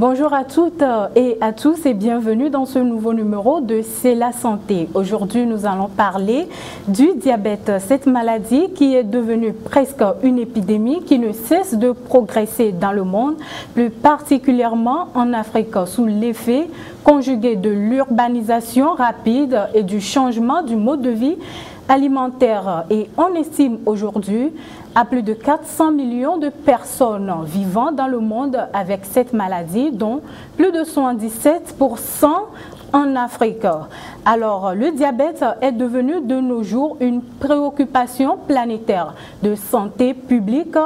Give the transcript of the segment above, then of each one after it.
Bonjour à toutes et à tous et bienvenue dans ce nouveau numéro de C'est la santé. Aujourd'hui, nous allons parler du diabète, cette maladie qui est devenue presque une épidémie qui ne cesse de progresser dans le monde, plus particulièrement en Afrique, sous l'effet conjugué de l'urbanisation rapide et du changement du mode de vie alimentaire. Et on estime aujourd'hui à plus de 400 millions de personnes vivant dans le monde avec cette maladie, dont plus de 77% en Afrique. Alors, le diabète est devenu de nos jours une préoccupation planétaire de santé publique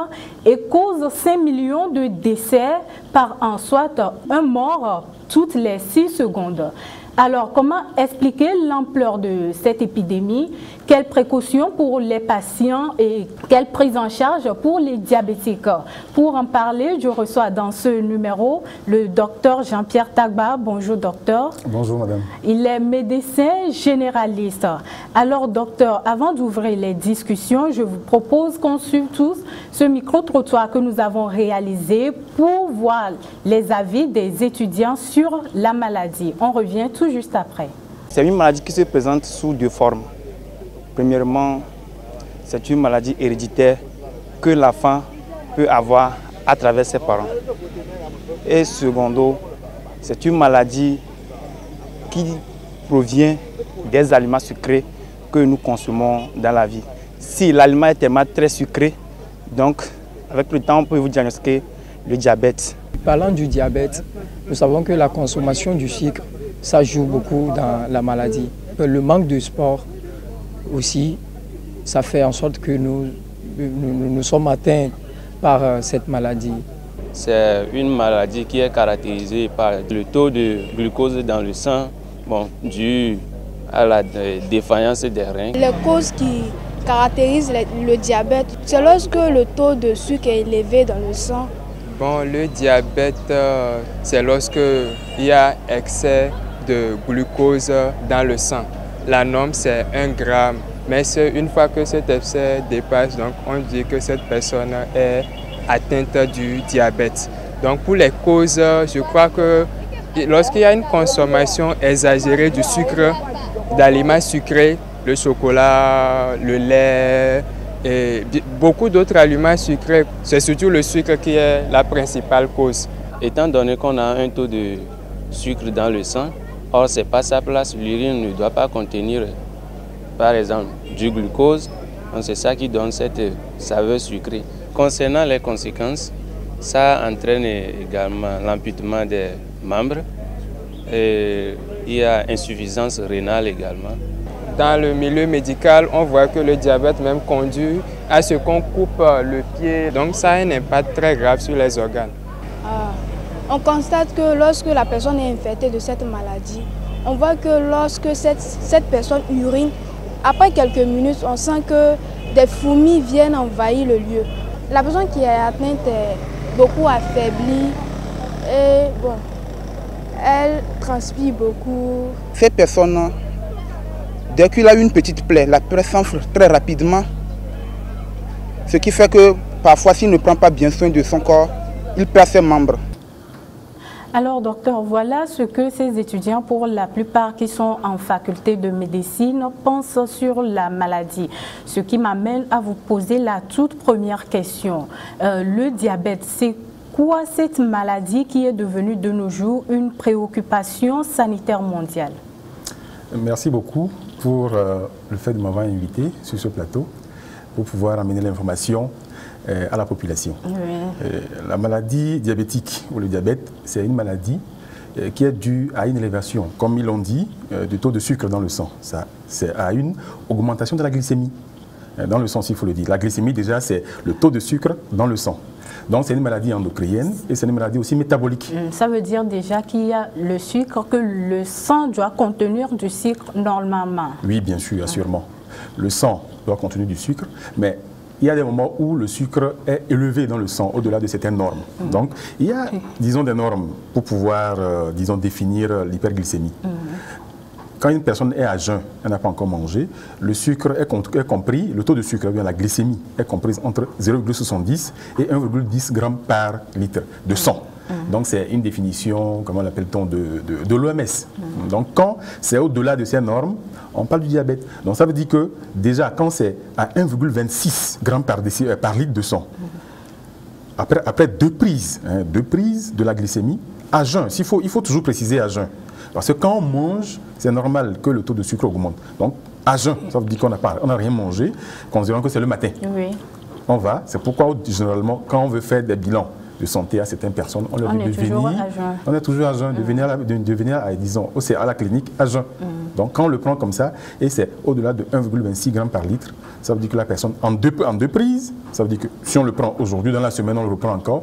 et cause 5 millions de décès par an, soit un mort toutes les 6 secondes. Alors, comment expliquer l'ampleur de cette épidémie? Quelles précautions pour les patients et quelle prise en charge pour les diabétiques? Pour en parler, je reçois dans ce numéro le docteur Jean-Pierre Tagba. Bonjour docteur. Bonjour madame. Il est médecin généraliste. Alors docteur, avant d'ouvrir les discussions, je vous propose qu'on suive tous ce micro-trottoir que nous avons réalisé pour voir les avis des étudiants sur la maladie. On revient tout juste après. C'est une maladie qui se présente sous deux formes. Premièrement, c'est une maladie héréditaire que l'enfant peut avoir à travers ses parents. Et secondo, c'est une maladie qui provient des aliments sucrés que nous consommons dans la vie. Si l'aliment est tellement très sucré, donc avec le temps, on peut vous diagnostiquer le diabète. Parlant du diabète, nous savons que la consommation du sucre, ça joue beaucoup dans la maladie. Le manque de sport aussi, ça fait en sorte que nous sommes atteints par cette maladie. C'est une maladie qui est caractérisée par le taux de glucose dans le sang, dû à la défaillance des reins. Les causes qui caractérisent le diabète, c'est lorsque le taux de sucre est élevé dans le sang. Le diabète, c'est lorsque il y a excès de glucose dans le sang. La norme, c'est 1 gramme. Mais une fois que cet excès dépasse, donc on dit que cette personne est atteinte du diabète. Donc pour les causes, je crois que lorsqu'il y a une consommation exagérée du sucre, d'aliments sucrés, le chocolat, le lait et beaucoup d'autres aliments sucrés, c'est surtout le sucre qui est la principale cause. Étant donné qu'on a un taux de sucre dans le sang, or ce n'est pas sa place, l'urine ne doit pas contenir par exemple du glucose, c'est ça qui donne cette saveur sucrée. Concernant les conséquences, ça entraîne également l'amputement des membres et il y a insuffisance rénale également. Dans le milieu médical, on voit que le diabète même conduit à ce qu'on coupe le pied, donc ça a un impact très grave sur les organes. On constate que lorsque la personne est infectée de cette maladie, on voit que lorsque cette personne urine, après quelques minutes, on sent que des fourmis viennent envahir le lieu. La personne qui est atteinte est beaucoup affaiblie et elle transpire beaucoup. Cette personne, dès qu'il a une petite plaie, la plaie s'enfle très rapidement, ce qui fait que parfois s'il ne prend pas bien soin de son corps, il perd ses membres. Alors docteur, voilà ce que ces étudiants, pour la plupart qui sont en faculté de médecine, pensent sur la maladie. Ce qui m'amène à vous poser la toute première question. Le diabète, c'est quoi cette maladie qui est devenue de nos jours une préoccupation sanitaire mondiale? Merci beaucoup pour le fait de m'avoir invité sur ce plateau pour pouvoir amener l'information à la population. Oui. La maladie diabétique ou le diabète, c'est une maladie qui est due à une élévation, comme ils l'ont dit, du taux de sucre dans le sang. C'est à une augmentation de la glycémie dans le sang, s'il faut le dire. La glycémie, déjà, c'est le taux de sucre dans le sang. Donc, c'est une maladie endocrinienne et c'est une maladie aussi métabolique. Ça veut dire déjà qu'il y a le sucre, que le sang doit contenir du sucre normalement. Oui, bien sûr, assurément. Le sang doit contenir du sucre, mais il y a des moments où le sucre est élevé dans le sang, au-delà de certaines normes. Donc, il y a, disons, des normes pour pouvoir, disons, définir l'hyperglycémie. Quand une personne est à jeun, elle n'a pas encore mangé, le sucre est compris, le taux de sucre, bien la glycémie, est comprise entre 0,70 et 1,10 g par litre de sang. Donc c'est une définition, comment l'appelle-t-on, de l'OMS. Donc quand c'est au-delà de ces normes, on parle du diabète. Donc ça veut dire que déjà quand c'est à 1,26 grammes par litre de sang, après deux prises de la glycémie, à jeun, il faut toujours préciser à jeun. Parce que quand on mange, c'est normal que le taux de sucre augmente. Donc à jeun, ça veut dire qu'on n'a rien mangé, considérant que c'est le matin. Oui. On va, c'est pourquoi généralement quand on veut faire des bilans de santé à certaines personnes, on leur dit de venir. On est toujours à jeun, de venir disons, à la clinique à jeun. Donc quand on le prend comme ça, et c'est au-delà de 1,26 grammes par litre, ça veut dire que la personne, en deux prises, ça veut dire que si on le prend aujourd'hui, dans la semaine, on le reprend encore,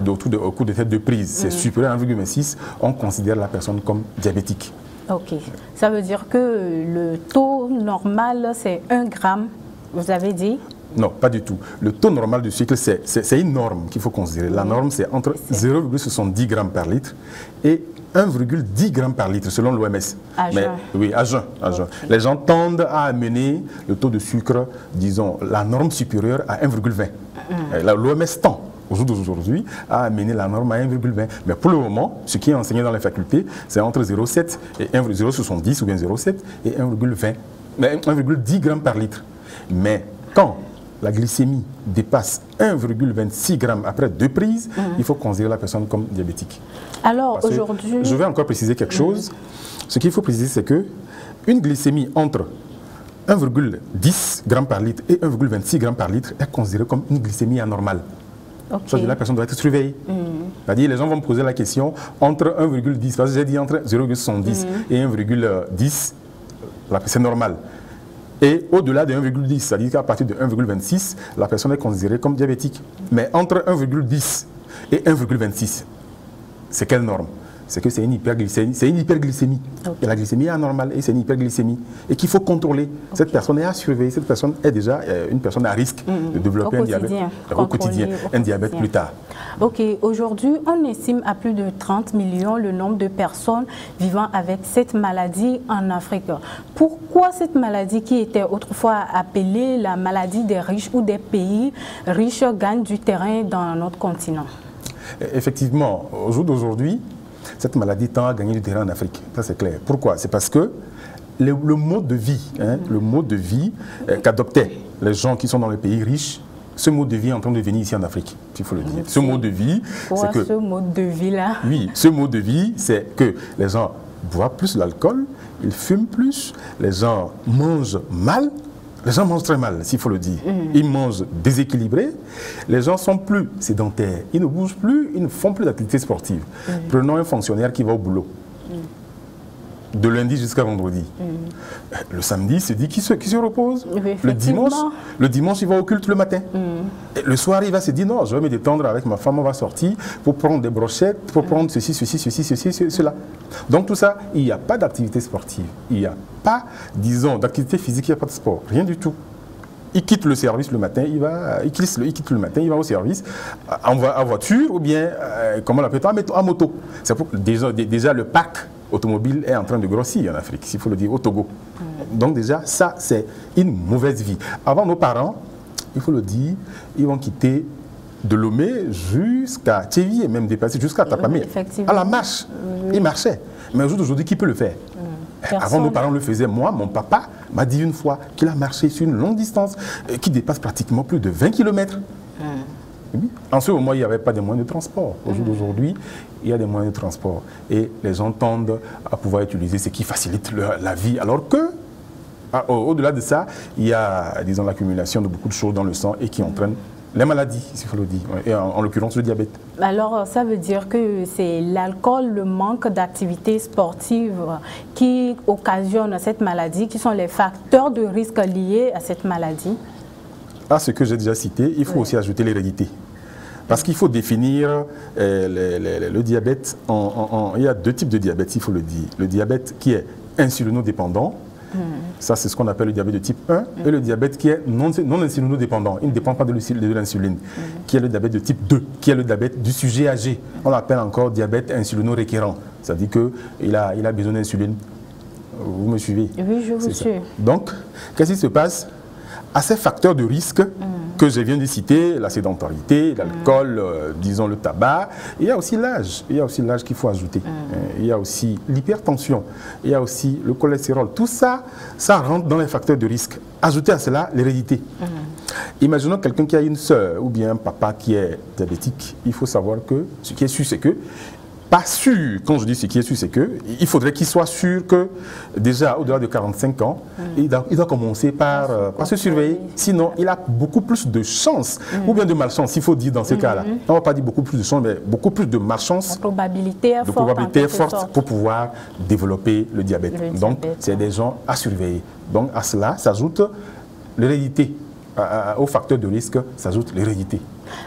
au cours de ces deux prises, c'est supérieur à 1,26, on considère la personne comme diabétique. Ok. Ça veut dire que le taux normal, c'est 1 gramme, vous avez dit? Non, pas du tout. Le taux normal du sucre, c'est une norme qu'il faut considérer. La norme, c'est entre 0,70 grammes par litre et 1,10 grammes par litre, selon l'OMS. À jeun. Oui, à jeun. Okay. Les gens tendent à amener le taux de sucre, disons, la norme supérieure à 1,20. L'OMS tend, au jour d'aujourd'hui, à amener la norme à 1,20. Mais pour le moment, ce qui est enseigné dans les facultés, c'est entre 0,7 et 0,70 ou bien 0,7 et 1,10 grammes par litre. Mais quand la glycémie dépasse 1,26 grammes après deux prises, il faut considérer la personne comme diabétique. Alors aujourd'hui... Je vais encore préciser quelque chose. Ce qu'il faut préciser, c'est que une glycémie entre 1,10 grammes par litre et 1,26 grammes par litre est considérée comme une glycémie anormale. Okay. La personne doit être surveillée. C'est-à-dire, les gens vont me poser la question entre 1,10, parce que j'ai dit entre 0,70 et 1,10, c'est normal. Et au-delà de 1,10, c'est-à-dire qu'à partir de 1,26, la personne est considérée comme diabétique. Mais entre 1,10 et 1,26, c'est quelle norme? C'est que c'est une hyperglycémie. Okay. Et la glycémie est anormale et c'est une hyperglycémie. Et qu'il faut contrôler. Okay. Cette personne est à surveiller. Cette personne est déjà une personne à risque de développer un diabète au quotidien, un diabète plus tard. Ok, aujourd'hui, on estime à plus de 30 millions le nombre de personnes vivant avec cette maladie en Afrique. Pourquoi cette maladie qui était autrefois appelée la maladie des riches ou des pays riches gagne du terrain dans notre continent? Effectivement, au jour d'aujourd'hui, cette maladie tend à gagner du terrain en Afrique, ça c'est clair. Pourquoi? C'est parce que le mode de vie, qu'adoptaient les gens qui sont dans les pays riches, ce mode de vie est en train de venir ici en Afrique, il faut le dire. Ce mode de vie, c'est que... ce mode de vie-là? Oui, ce mode de vie, c'est que les gens boivent plus l'alcool, ils fument plus, les gens mangent mal. Les gens mangent très mal, s'il faut le dire. Ils mangent déséquilibrés. Les gens sont plus sédentaires. Ils ne bougent plus, ils ne font plus d'activité sportive. Prenons un fonctionnaire qui va au boulot. De lundi jusqu'à vendredi. Le samedi, il se dit qu'il se repose. Oui, le dimanche, il va au culte le matin. Et le soir, il va se dire, non, je vais me détendre avec ma femme, on va sortir pour prendre des brochettes, pour prendre ceci, cela. Donc tout ça, il n'y a pas d'activité sportive. Il n'y a pas, disons, d'activité physique, il n'y a pas de sport. Rien du tout. Il quitte le service le matin, il quitte le matin, il va au service, en voiture ou bien, comment on l'appelle, en moto. C'est pour déjà le parc automobile est en train de grossir en Afrique, s'il faut le dire, au Togo. Donc déjà, ça, c'est une mauvaise vie. Avant, nos parents, il faut le dire, ils vont quitter de Lomé jusqu'à Tchévi et même dépasser jusqu'à Tapamé. À la marche, ils marchaient. Mais aujourd'hui, qui peut le faire? Avant, nos parents le faisaient. Moi, mon papa m'a dit une fois qu'il a marché sur une longue distance qui dépasse pratiquement plus de 20 km. En ce moment, il n'y avait pas de moyens de transport. Aujourd'hui, il y a des moyens de transport. Et les gens tendent à pouvoir utiliser ce qui facilite la vie. Alors que, au-delà de ça, il y a, disons, l'accumulation de beaucoup de choses dans le sang et qui entraînent les maladies, s'il faut le dire, et en l'occurrence le diabète. Alors, ça veut dire que c'est l'alcool, le manque d'activité sportive qui occasionne cette maladie, qui sont les facteurs de risque liés à cette maladie? À ce que j'ai déjà cité, il faut aussi ajouter l'hérédité. Parce qu'il faut définir le diabète, il y a deux types de diabète, il faut le dire. Le diabète qui est insulinodépendant, ça c'est ce qu'on appelle le diabète de type 1, et le diabète qui est non insulinodépendant, il ne dépend pas de l'insuline, qui est le diabète de type 2, qui est le diabète du sujet âgé. On l'appelle encore diabète insulino-récurrent, c'est-à-dire qu'il a besoin d'insuline. Vous me suivez? Oui, je vous suis. Donc, qu'est-ce qui se passe? À ces facteurs de risque, que je viens de citer, la sédentarité, l'alcool, disons le tabac. Il y a aussi l'âge. Il y a aussi l'âge qu'il faut ajouter. Il y a aussi l'hypertension. Il y a aussi le cholestérol. Tout ça, ça rentre dans les facteurs de risque. Ajoutez à cela l'hérédité. Imaginons quelqu'un qui a une sœur ou bien un papa qui est diabétique. Il faut savoir que ce qui est sûr, c'est que pas sûr, quand je dis ce qui est sûr, c'est qu'il faudrait qu'il soit sûr que déjà au-delà de 45 ans, il doit commencer par se surveiller. Sinon, il a beaucoup plus de chance, ou bien de malchance, il faut dire dans ce cas-là. On ne va pas dire beaucoup plus de chance, mais beaucoup plus de malchance. La probabilité est forte pour pouvoir développer le diabète. Donc, c'est des gens à surveiller. Donc, à cela s'ajoute l'hérédité. Au facteur de risque s'ajoute l'hérédité.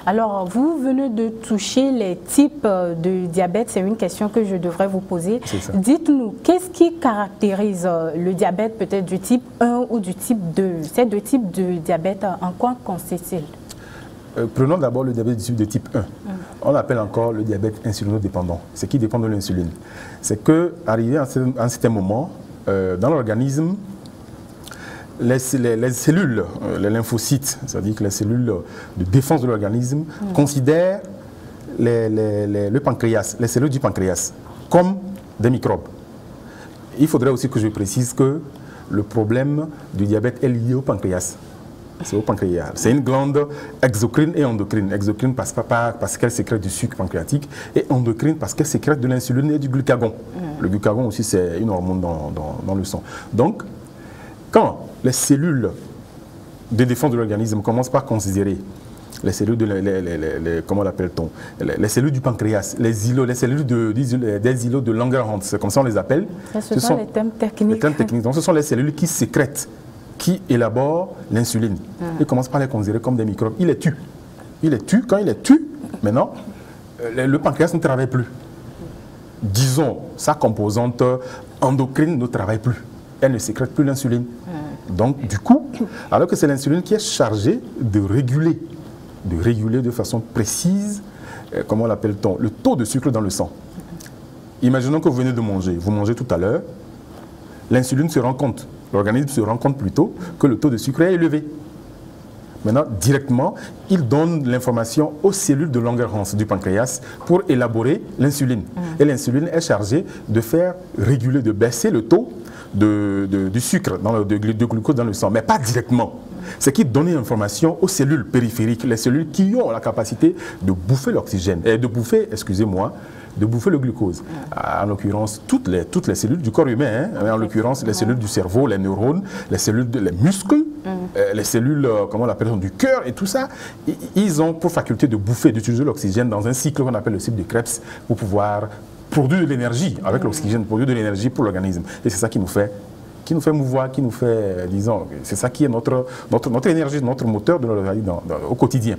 Alors, vous venez de toucher les types de diabète. C'est une question que je devrais vous poser. Dites-nous, qu'est-ce qui caractérise le diabète peut-être du type 1 ou du type 2? Ces deux types de diabète, en quoi consistent-ils? Prenons d'abord le diabète de type 1. On l'appelle encore le diabète insulinodépendant. Ce qui dépend de l'insuline. C'est qu'arrivé à un certain moment, dans l'organisme, les cellules, les lymphocytes, c'est-à-dire que les cellules de défense de l'organisme, considèrent le pancréas, les cellules du pancréas, comme des microbes. Il faudrait aussi que je précise que le problème du diabète est lié au pancréas. C'est au pancréas. C'est une glande exocrine et endocrine. Exocrine parce qu'elle sécrète du sucre pancréatique et endocrine parce qu'elle sécrète de l'insuline et du glucagon. Le glucagon aussi, c'est une hormone dans le sang. Donc, quand les cellules de défense de l'organisme commencent par considérer les cellules comment l'appelle-t-on, les cellules du pancréas, les cellules des îlots de Langerhans, c'est comme ça on les appelle. Ce sont les termes techniques. Les termes techniques. Donc ce sont les cellules qui sécrètent, qui élaborent l'insuline. Ils commencent par les considérer comme des microbes. Ils les tuent. Quand il les tue, maintenant, le pancréas ne travaille plus. Disons, sa composante endocrine ne travaille plus. Elle ne sécrète plus l'insuline. Donc, du coup, alors que c'est l'insuline qui est chargée de réguler de façon précise, comment l'appelle-t-on, le taux de sucre dans le sang. Imaginons que vous venez de manger, vous mangez tout à l'heure, l'insuline se rend compte, l'organisme se rend compte plutôt que le taux de sucre est élevé. Maintenant, directement, il donne l'information aux cellules de Langerhans du pancréas pour élaborer l'insuline. Et l'insuline est chargée de faire réguler, de baisser le taux du sucre, de glucose dans le sang, mais pas directement. C'est qui donne l'information aux cellules périphériques, les cellules qui ont la capacité de bouffer l'oxygène, de bouffer le glucose. En l'occurrence, toutes les cellules du corps humain, en l'occurrence les cellules du cerveau, les neurones, les muscles, les cellules, comment on l'appelle, du cœur et tout ça, ils ont pour faculté de bouffer, d'utiliser l'oxygène dans un cycle qu'on appelle le cycle de Krebs pour pouvoir produire de l'énergie avec l'oxygène, produire de l'énergie pour l'organisme. Et c'est ça qui nous fait mouvoir, qui nous fait, disons, c'est ça qui est notre énergie, notre moteur de notre vie au quotidien.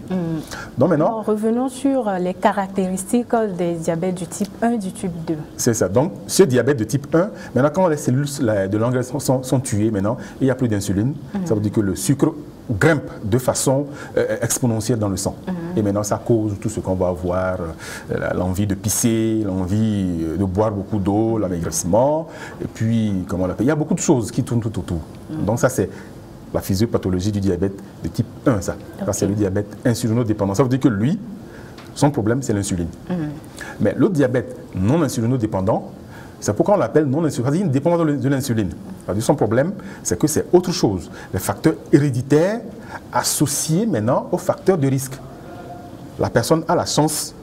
Donc maintenant, alors, revenons sur les caractéristiques des diabètes du type 1 et du type 2. C'est ça. Donc, ce diabète de type 1, maintenant, quand les cellules de Langerhans sont tuées, maintenant, il n'y a plus d'insuline. Ça veut dire que le sucre grimpe de façon exponentielle dans le sang. Et maintenant, ça cause tout ce qu'on va avoir, l'envie de pisser, l'envie de boire beaucoup d'eau, l'amaigrissement, et puis, comment on l'appelle, il y a beaucoup de choses qui tournent tout autour. Donc ça, c'est la physiopathologie du diabète de type 1, ça. Ça, c'est le diabète insulinodépendant. Ça veut dire que lui, son problème, c'est l'insuline. Mais le diabète non insulinodépendant, c'est pourquoi on l'appelle non insulinodépendant, il dépend de l'insuline. Son problème, c'est que c'est autre chose. Les facteurs héréditaires associés maintenant aux facteurs de risque. La personne a la chance,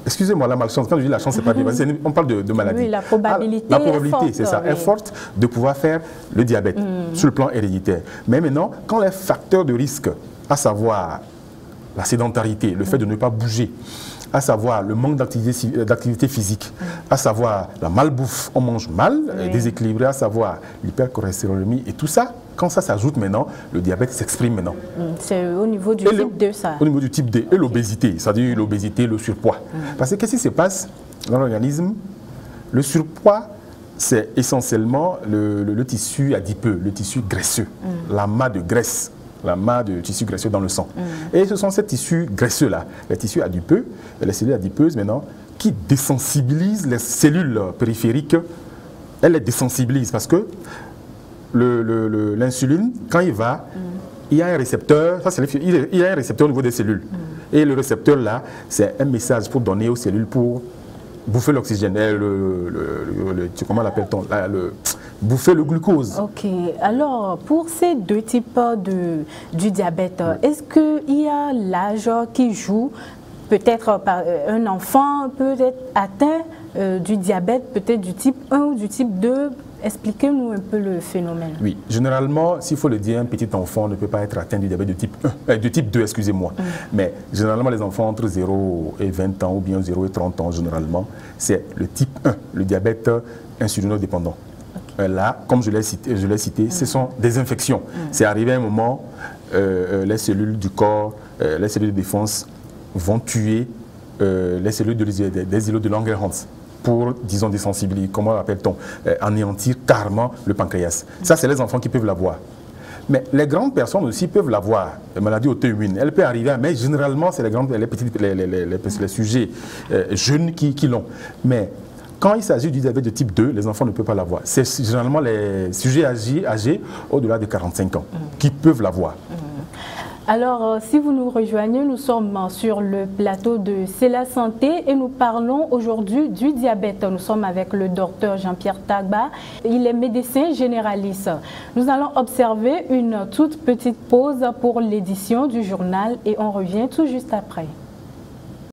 excusez-moi, la malchance, quand je dis la chance, c'est pas bien, on parle de maladie. Oui, la probabilité, c'est ça, est forte de pouvoir faire le diabète sur le plan héréditaire. Mais maintenant, quand les facteurs de risque, à savoir la sédentarité, le fait de ne pas bouger, à savoir le manque d'activité physique, à savoir la malbouffe, on mange mal, déséquilibré, à savoir l'hypercholestérolémie et tout ça, quand ça s'ajoute maintenant, le diabète s'exprime maintenant. C'est au niveau du type 2, ça. Au niveau du type 2 et l'obésité, c'est-à-dire l'obésité, le surpoids. Parce que qu'est-ce qui se passe dans l'organisme? Le surpoids, c'est essentiellement le tissu adipeux, le tissu graisseux, l'amas de graisse. L'amas de tissu graisseux dans le sang. Et ce sont ces tissus graisseux-là, les tissus adipeux, les cellules adipeuses maintenant, qui désensibilisent les cellules périphériques. Elles les désensibilisent parce que l'insuline, quand il va il y a un récepteur, il y a un récepteur au niveau des cellules. Et le récepteur là, c'est un message pour donner aux cellules pour bouffer l'oxygène, comment l'appelle-t-on, bouffer le glucose. Ok, alors pour ces deux types du diabète, est-ce qu'il y a l'âge qui joue? Peut-être un enfant peut être atteint du diabète, peut-être du type 1 ou du type 2. Expliquez-nous un peu le phénomène. Oui, généralement, s'il faut le dire, un petit enfant ne peut pas être atteint du diabète de type 1, de type 2, excusez-moi. Mais généralement, les enfants entre 0 et 20 ans ou bien 0 et 30 ans, généralement, c'est le type 1, le diabète insulinodépendant. Là, comme je l'ai cité, ce sont des infections. C'est arrivé à un moment, les cellules du corps, les cellules de défense vont tuer les cellules des îlots de Langerhans pour, disons, désensibiliser, comment appelle-t-on, anéantir carrément le pancréas. Ça, c'est les enfants qui peuvent l'avoir. Mais les grandes personnes aussi peuvent l'avoir, les maladies auto-immunes. Elle peut arriver, mais généralement, c'est les sujets jeunes qui l'ont. Mais quand il s'agit du diabète de type 2, les enfants ne peuvent pas l'avoir. C'est généralement les sujets âgés au-delà de 45 ans qui peuvent l'avoir. Alors, si vous nous rejoignez, nous sommes sur le plateau de C'est la santé et nous parlons aujourd'hui du diabète. Nous sommes avec le docteur Jean-Pierre Tagba. Il est médecin généraliste. Nous allons observer une toute petite pause pour l'édition du journal et on revient tout juste après.